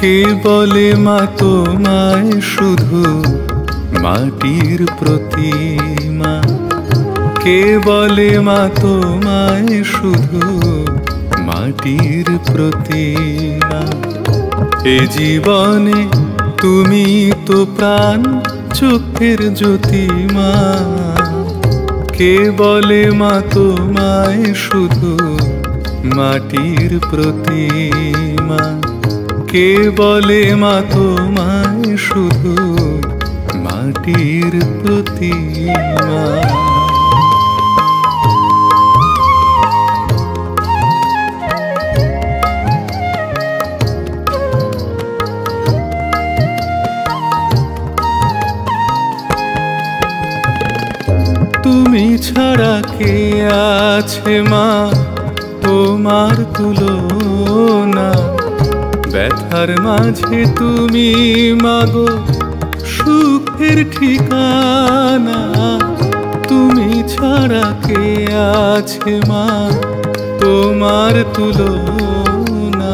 কে বলে মা তোমায় শুধু মাটির প্রতিমা? কে বলে মা তোমায় শুধু মাটির প্রতিমা? এ জীবনে তুমি তো প্রাণ চোখের জ্যোতিমা। কে বলে মা তোমায় শুধু মাটির প্রতিমা? কে বলে মা তোমায় শুধু মাটির প্রতিমা? তুমি ছাড়া কে আছে মা তোমার তুলনা? ব্যথার মাঝে তুমি মাগো সুখের ঠিকানা। তুমি ছাড়া কে আছে মা তোমার তুলনা?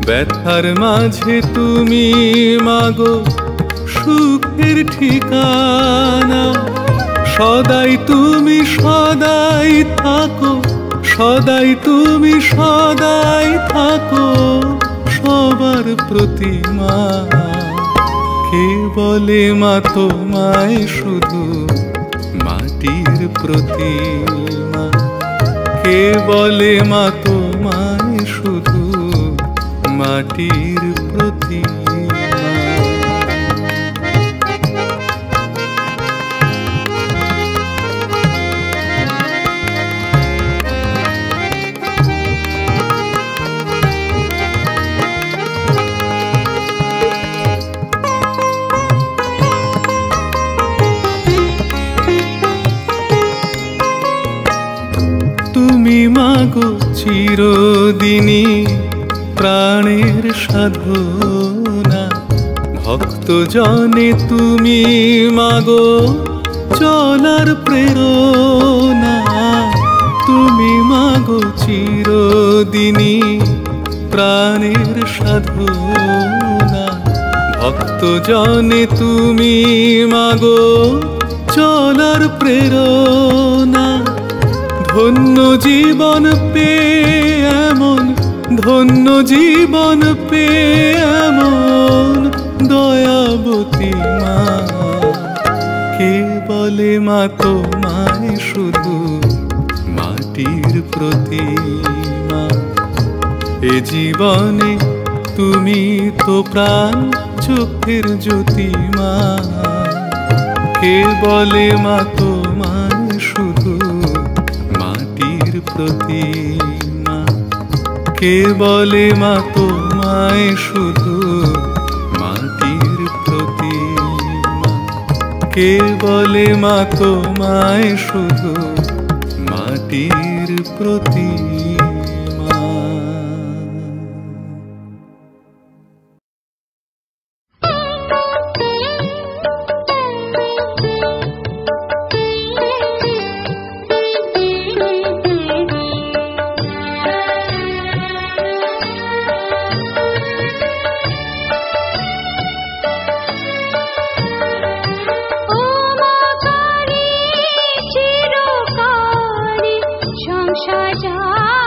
ব্যথার মাঝে তুমি মাগো সুখের ঠিকানা। সদাই তুমি সদাই থাকো, সদাই তুমি সদাই থাকো সবার প্রতিমা। কে বলে মা তোমায় শুধু মাটির প্রতিমা? কে বলে মা তোমায় শুধু মাটির প্রতিমা? তুমি মাগো চিরদিনই প্রাণের সাধনা। ভক্ত জনে তুমি মাগো চলার প্রেরণা। তুমি মাগো চিরদিনই প্রাণের সাধনা। ভক্ত জনে তুমি মাগো চলার প্রেরণা। ধন্য জীবন পেয়ে এমন, ধন্য জীবন পেয়ে এমন দয়াবতী মা। কে বলে মা তোমায় শুধু মাটির প্রতিমা? এ জীবনে তুমি তো প্রাণ চোখের জ্যোতিমা। কে বলে মা তোমায় শুধু মাটির প্রতিমা? কে বলে মা তোমায় শুধু মাটির প্রতিমা? কে বলে মা তোমায় শুধু মাটির প্রতিমা? সাজা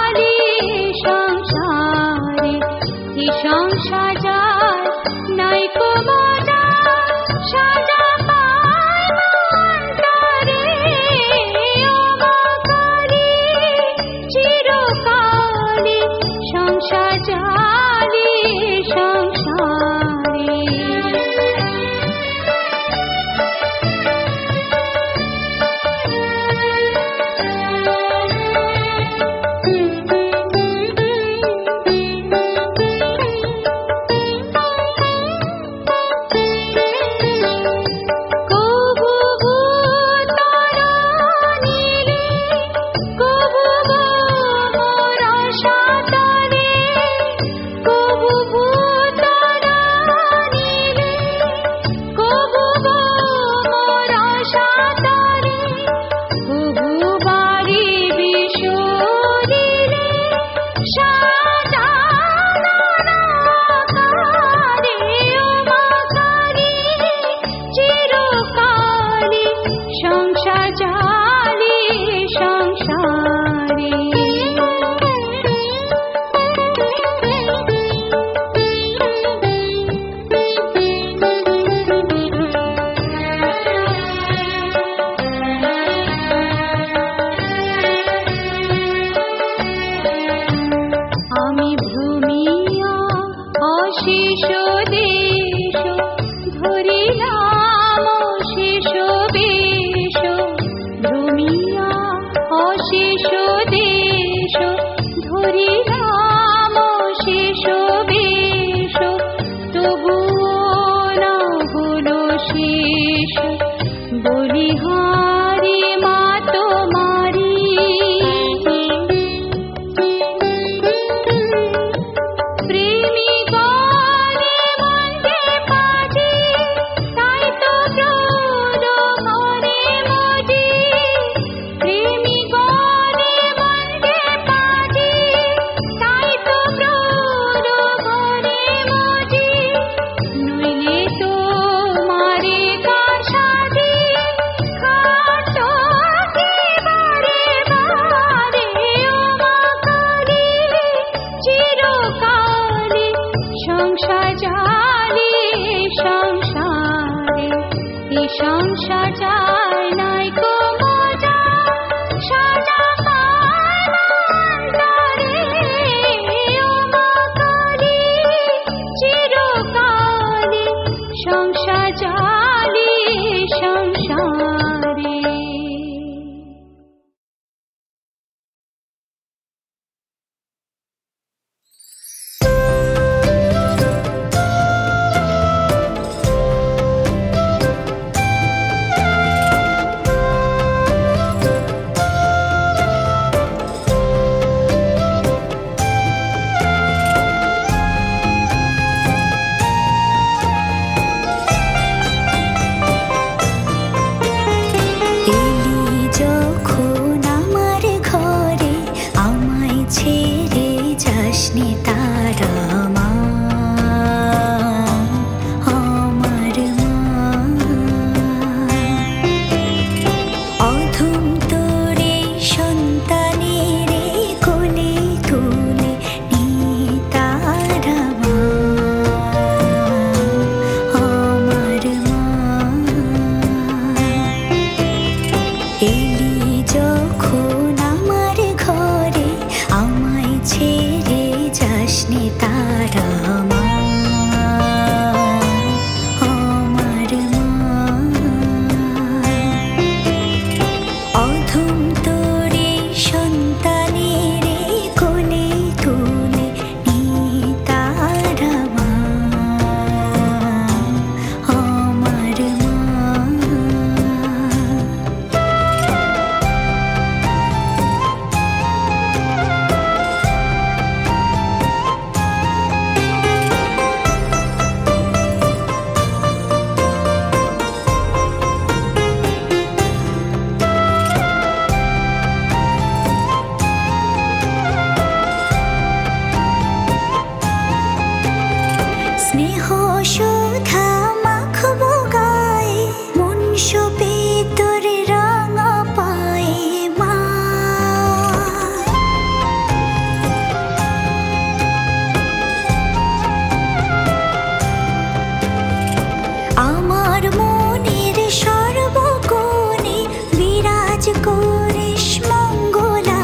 করিস মঙ্গলা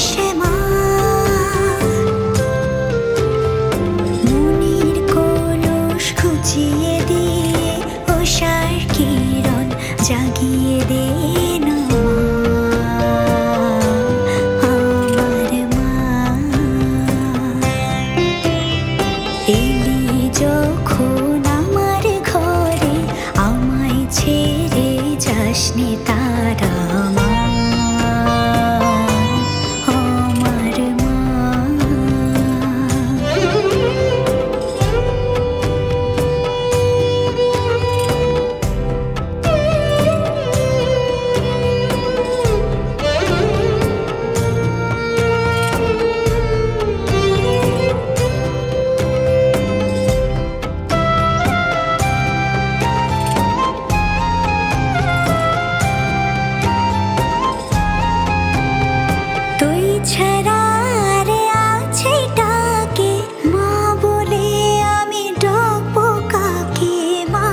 শ্যামা, মনির কলস খুঁচিয়ে দিয়ে উষার কিরণ জাগিয়ে দে না আমার মা। এলি যখন আমার ঘরে আমায় ছেড়ে যাসনি তারা মা, আমার মা। তুই ছাড়া আর আছে ডাকে মা বলে আমি ডাকবো কাকে মা।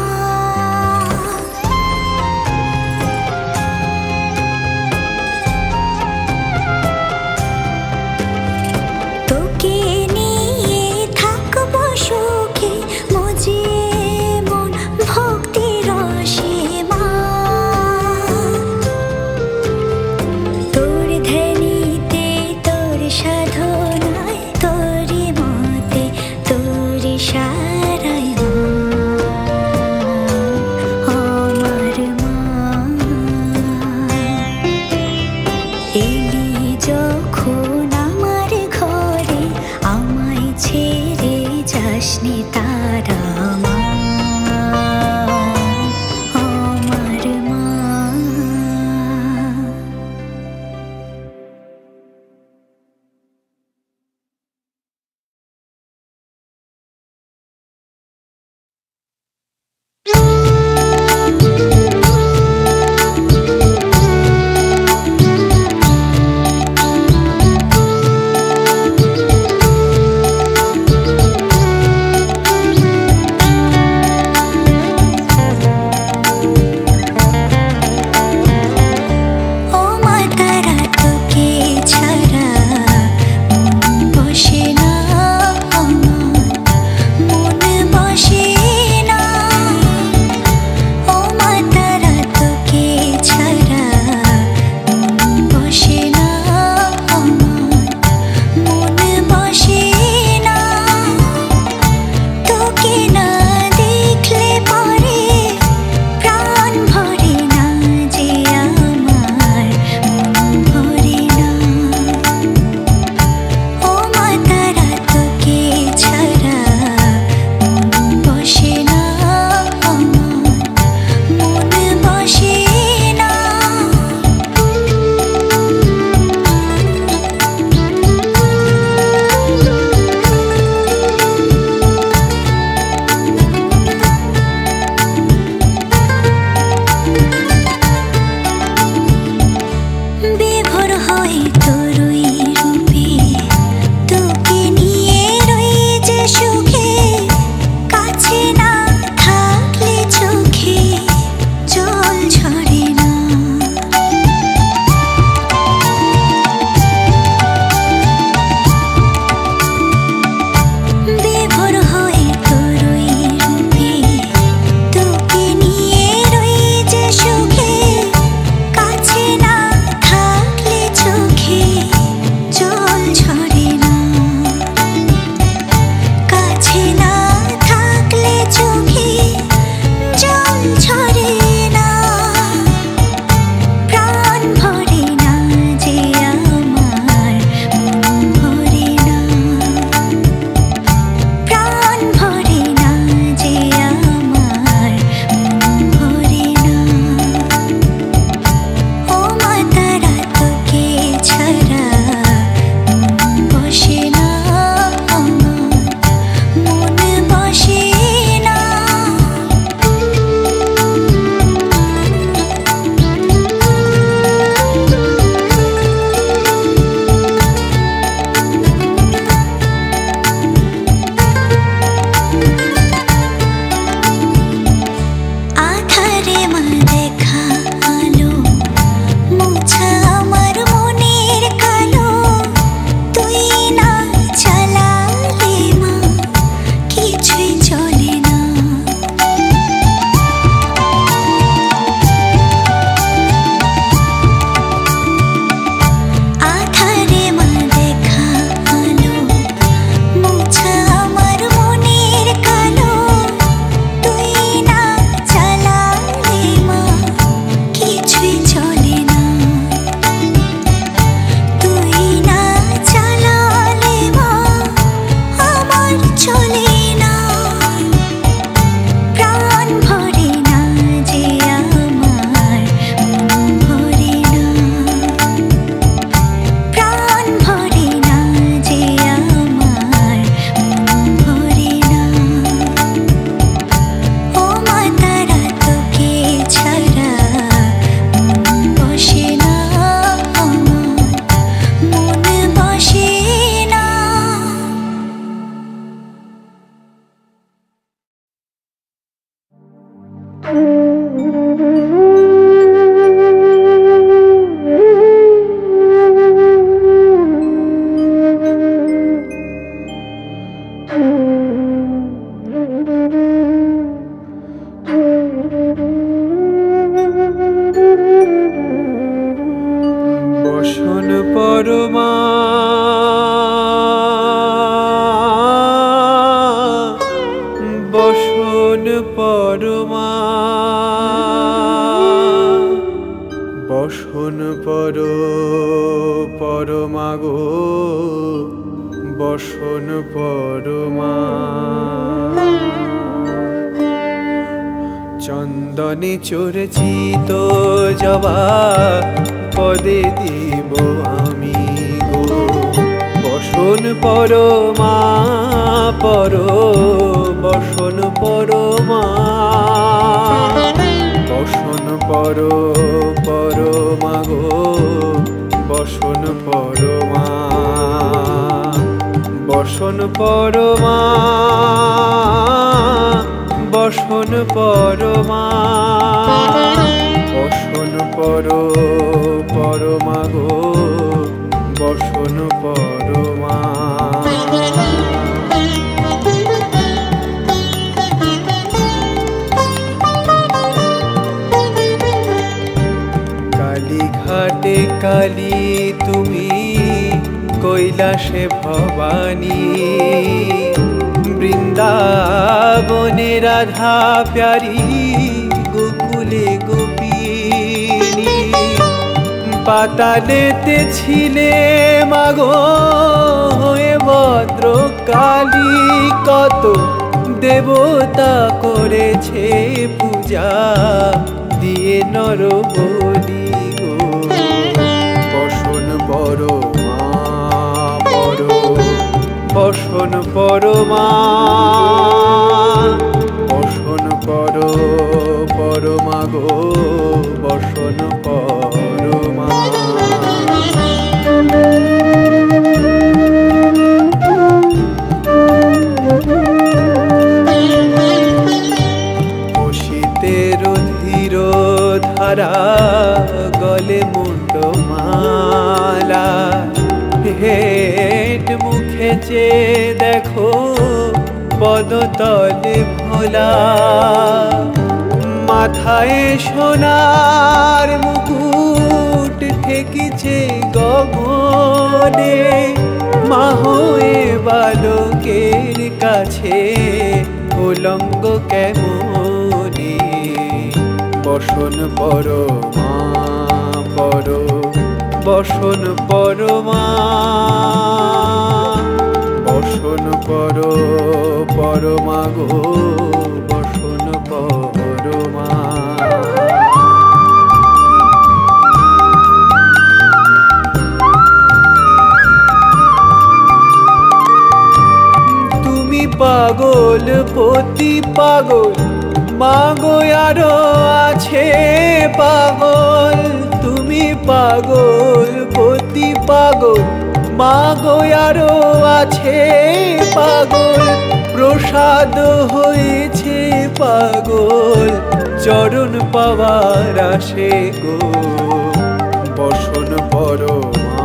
তোকে নিয়ে থাকবো সুখে মজিয়ে মন ভক্তি রসে মা। তোর ধ্যানিতে তোর বসন পরমা বসন পরমা বসন পরমা গো বসন পরমা চন্দনে চরচিত জবা পদে দিব আমি গো বসন পরমা বসন পরমা বসন পরমা গো বসন পরমা বসন পরমা বসন পরমা বসন পরমা গো বসন পরমা কালীঘাটে কালী তুমি কৈলাসে ভবানী বৃন্দাবনে রাধা প্যারি গোকুলে গোপিনী পাতালেতে ছিলে মাগো হয়ে ভদ্রকালী কত দেবতা করেছে পূজা দিয়ে নর বলি গো বসন পরমা বসন পরমা বসন পরমা গো বসন পরমা অসিতের ধীর ধারা গলে মুন্ডমালা হেট মুখে চেয়ে দেখো পদতলে ভোলা মাথায় সোনার মুকুট ঠেকিছে গগনে মা হয়ে বালকের কাছে উলঙ্গ কেমনে বসন পরমা বসন পরমা বসন পরমা গো বসন পরমা তুমি পাগল পতি পাগল মাগো আরো আছে পাগল তুমি পাগল পতি পাগল মাগো আরো আছে পাগল প্রসাদ হয়েছে পাগল চরণ পাওয়ার আসে গো বসন পরমা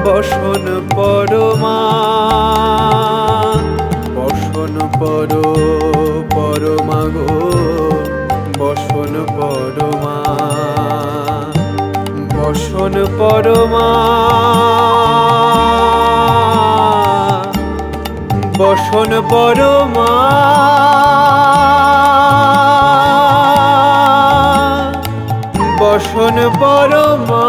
বসন পরমা বসন পরমা গো বসন পরমা বসন পরমা বসন পরমা বসন পরমা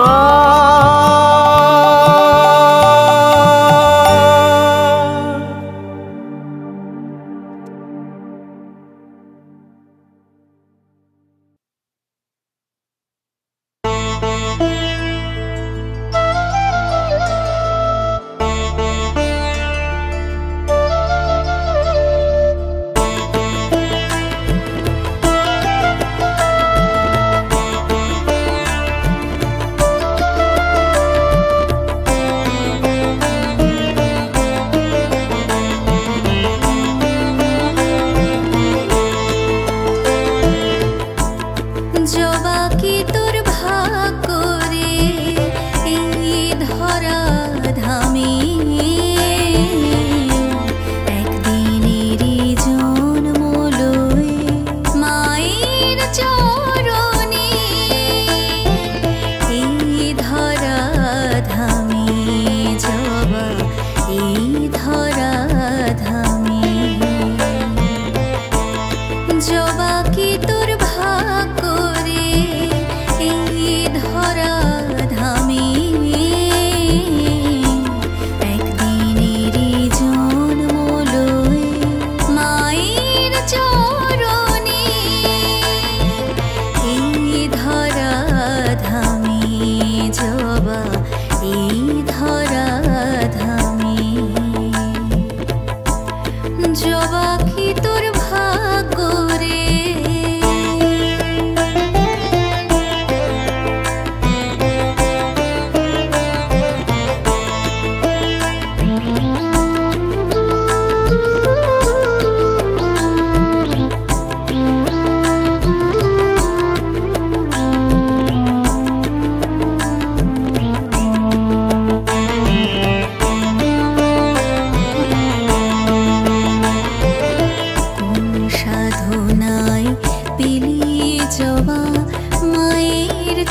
এই ধরা ধামে। জবা কি তোর ভাগ্য রে,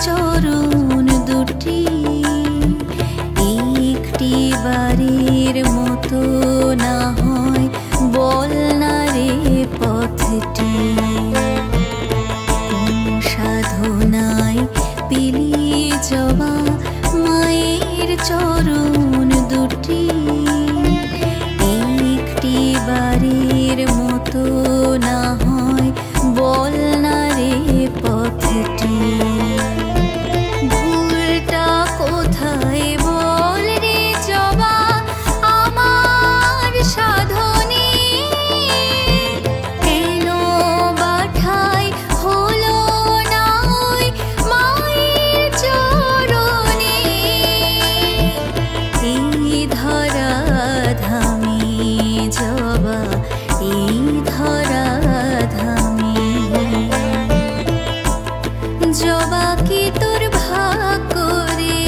চরণ দুটি একটি বারের মতো না হয়, বল না রে পথটি। কোন সাধনায় পেলি জবা মায়ের চরণ দুটি একটি বারের মতো না হয়, বল না রে পথটি। কোথায় বল রে জবা আমার সাধনে, কেন বাঠাই হলো না ওই মায়ের চরণে। এই ধরা ধামে জবা, এই ধরা ধামে। জবা কি তোর ভাগ্য রে,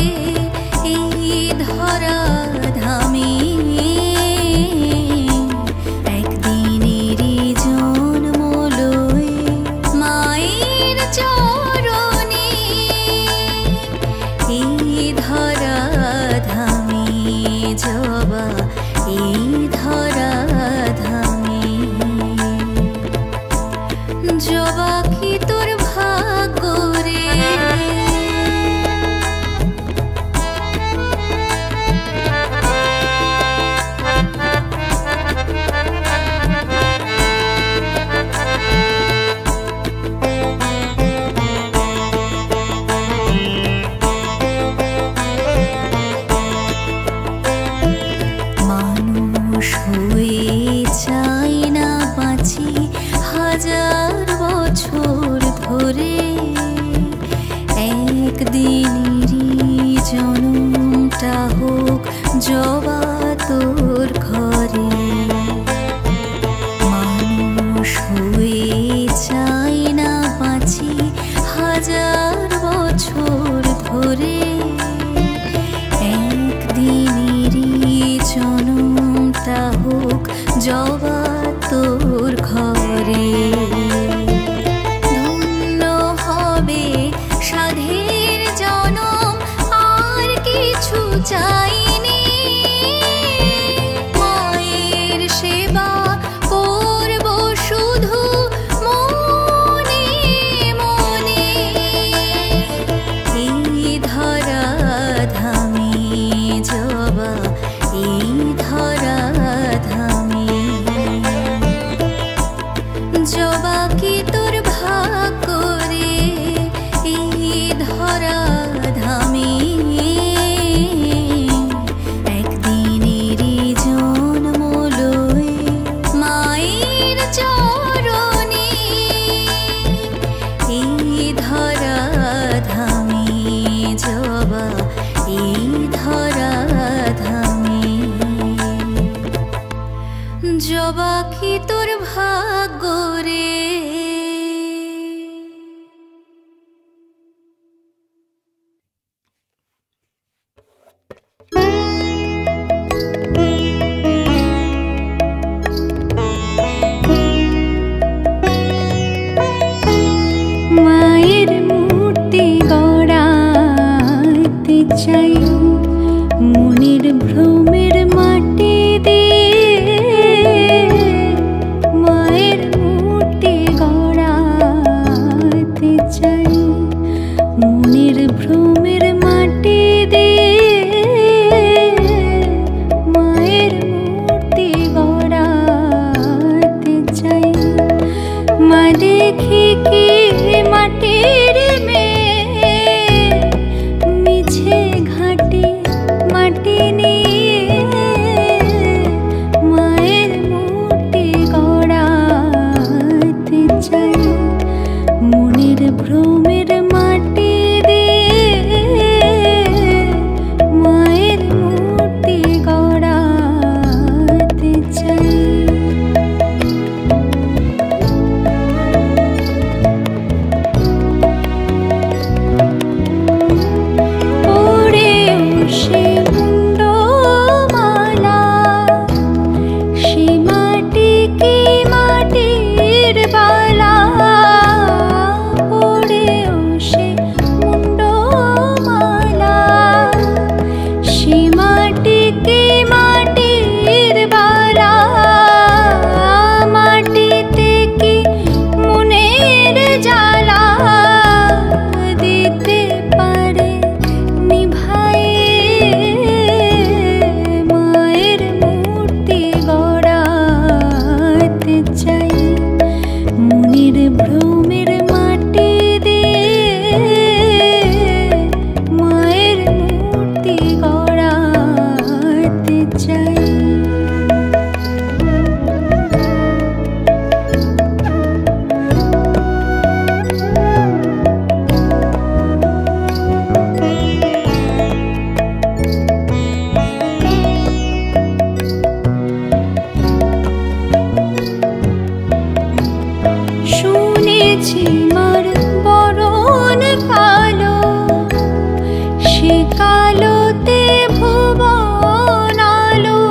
এই ধরা ধামে। একদিনেরই জন্ম লয়ে মায়ের চরণে, এই ধরা ধামে জবা, এই ধরা ধামে। জবা কি তোর ভাগ্য রে, মানুষ হয়ে চাই না বাঁচি হাজার বছর ধরে, একদিনেরই জন্মটা হোক জবা তোর ঘরে। মানুষ হয়ে চাই না বাঁচি হাজার বছর ধরে, একদিনেরই জন্মটা হোক জবা তোর ঘরে। ধন্য হবে সাধের জনম, আর কিছু চাইনি। মায়ের সেবা করব শুধু মনে মনে, এই ধরা ধামে জবা, এই ধরা ধামে। জবা কি তোর ভাগ্য রে, এই ধরা ধামে। একদিনেরই জন্ম লয়ে মায়ের চরণে, এই ধরা ধামে জবা, এই ধরা ধামে। জবা কি তোর ভাগ্য রে, মায়ের মূর্তি গড়াতে চাই মনের ভ্রমের মাটি দিয়ে। মায়ের মূর্তি গড়াতে চাই মনের ভ্রমের মাটি দিয়ে। মায়ের মূর্তি গড়াতে চাই, মা দেখি কি মাটির মেয়ে মিছে ঘাটে সে মুন্ডমালা, সে মাটি কি মাটির বালা, পড়েও সে মুন্ডমালা, সে মাটি কি মাটির বালা, মাটিতে কি মনের জ্বালা দিতে পারে নিভাইয়ে, মায়ের মূর্তি গড়াতে চাই মনের ভ্রমের মাটি দিয়ে, মায়ের মূর্তি গড়াতে চাই। শুনেছি মার বরণ কালো, সে কালোতে ভুবন আলো,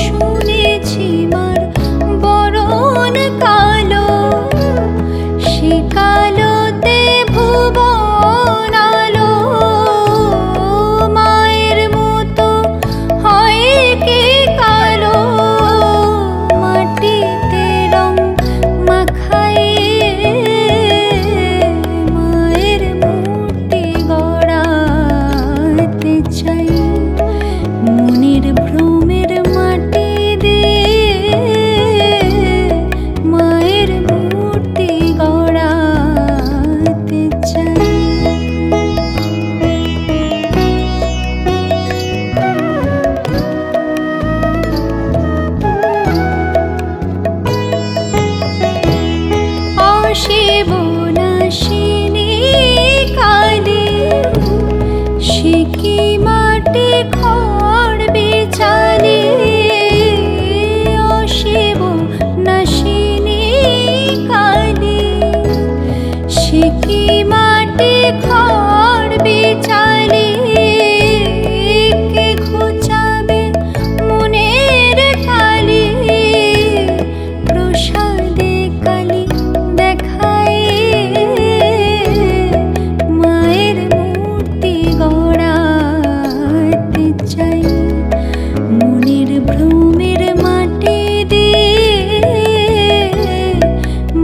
শুনেছি মার বরণ কালো, সে কালোতে ভুবন আলো, মায়ের মতো হয় কি কালো, মাটিতে রং মাখাইয়ে, মায়ের মূর্তি গড়াতে চাই মনের ভ্রমের মাটি দিয়ে, মায়ের মূর্তি গড়াতে চাই। অশিব নাশিনী কালী, সে কি মাটি খড় বিছালি, অশিব নাশিনী কালী, সে কি মাটি খড় বিছালি, কে ঘুচাবে মনের কালি, প্রসাদে কালি দেখাইয়ে, মায়ের মূর্তি গড়াতে চাই মনের ভ্রমের মাটি দিয়ে,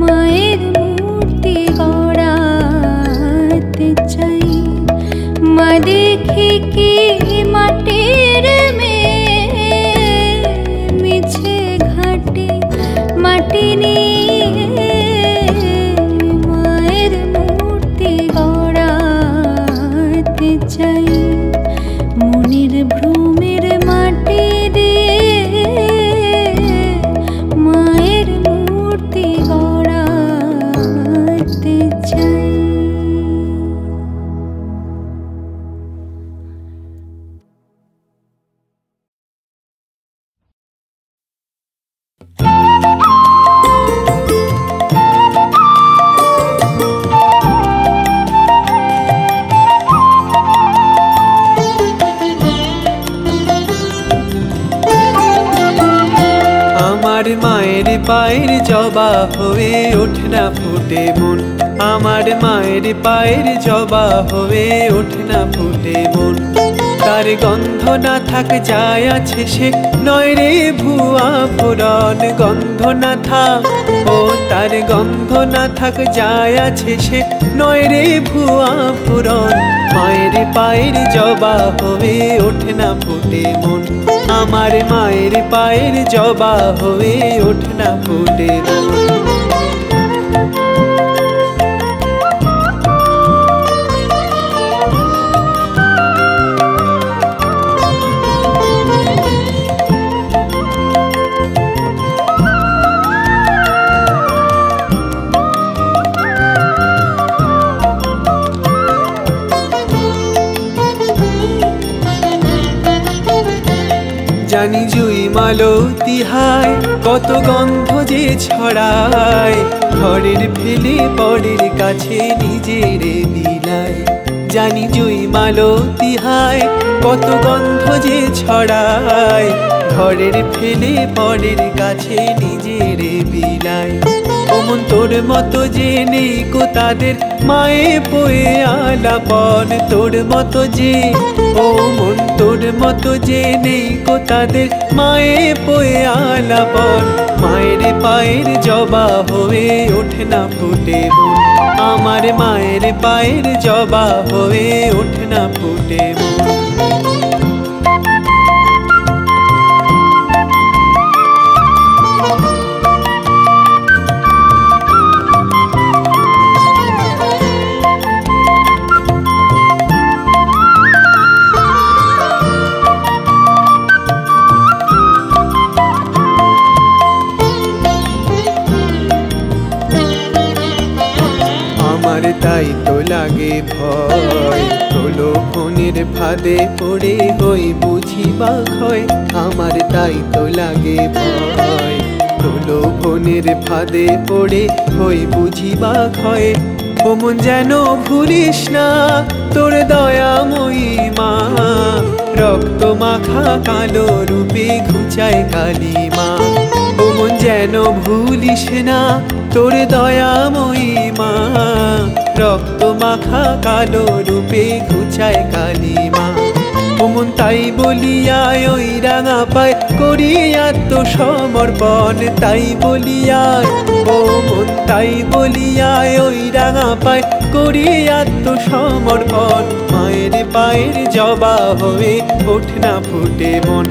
মায়ের মূর্তি গড়াতে চাই। মা দেখি কি মাটির মেয়ে, মিছে ঘাটে মাটি নিয়ে, মায়ের মূর্তি গড়াতে চাই মনের ভ্রমের মাটি দিয়ে, মায়ের মূর্তি গড়াতে চাই। আমার মায়ের পায়ের জবা হয়ে ওঠে না ফুটে মন, আমার মায়ের পায়ের জবা হয়ে ওঠে না ফুটে মন, তার গন্ধ না থাক যায় আছে সে নয় রে ভুয়া ফোড়ন, গন্ধ না থাক ও তার গন্ধ না থাক যায় আছে সে নয় রে ভুয়া ফোড়ন, মায়ের পায়ের জবা হয়ে ওঠে না ফুটে মন, আমার মায়ের পায়ের জবা হয়ে ওঠে না ফুটে মন। জানি জুই মালতী হায় কত গন্ধ যে ছড়ায়, ঘরের ফেলে পরের কাছে নিজের বিলায়, জানি জুই মালতী হায় কত গন্ধ যে ছড়ায় ঘরের ফেলে পরের কাছে নিজের বিলায় অমন তোর মতো যে নেই কো তাদের মায়ে পোয়ে আলাপন তোর মতো যে ও মন তোর মতো যে নেই কো তাদের মায়ে পোয়ে আলাপন মায়ের পায়ের জবা হয়ে ওঠে না ফুটে মন আমার মায়ের পায়ের জবা হয়ে ওঠে না ফুটে মন তাই তো লাগে ভয় তোলো ফোনের ফাঁদে পড়ে হই বুঝি বা ক্ষয় আমার তাই তো লাগে ভয় তোলো ফোনের ফাঁদে পড়ে হই বুঝি বা ক্ষয় ও মন যেন ভুলিস না তোর দয়াময়ী মা রক্ত মাখা কালো রূপে ঘুচায় কালী মা ও মন যেন ভুলিস না তোর দয়াময়ী মা রক্ত মাখা কালো রূপে ঘুচায় কালী মা ওমন তাই বলিয়া ওই রাঙা পায় করি আত্মসমর্পণ তাই বলিয়া ওমন তাই বলিয়া ওই রাঙা পায় করি আত্মসমর্পণ মায়ের পায়ের জবা হয়ে ওঠে না ফুটে মন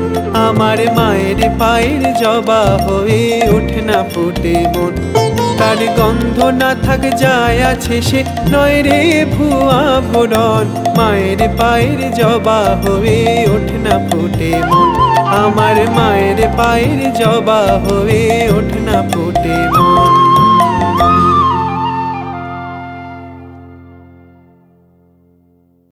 আমার মায়ের পায়ের জবা হয়ে ওঠে না ফুটে মন তার গন্ধ না থাক যায় আছে সে নয় রে ভুয়া ভরণ মায়ের পায়ের জবা হয়ে ওঠে না ফুটে মন আমার মায়ের পায়ের জবা হয়ে ওঠে না ফুটে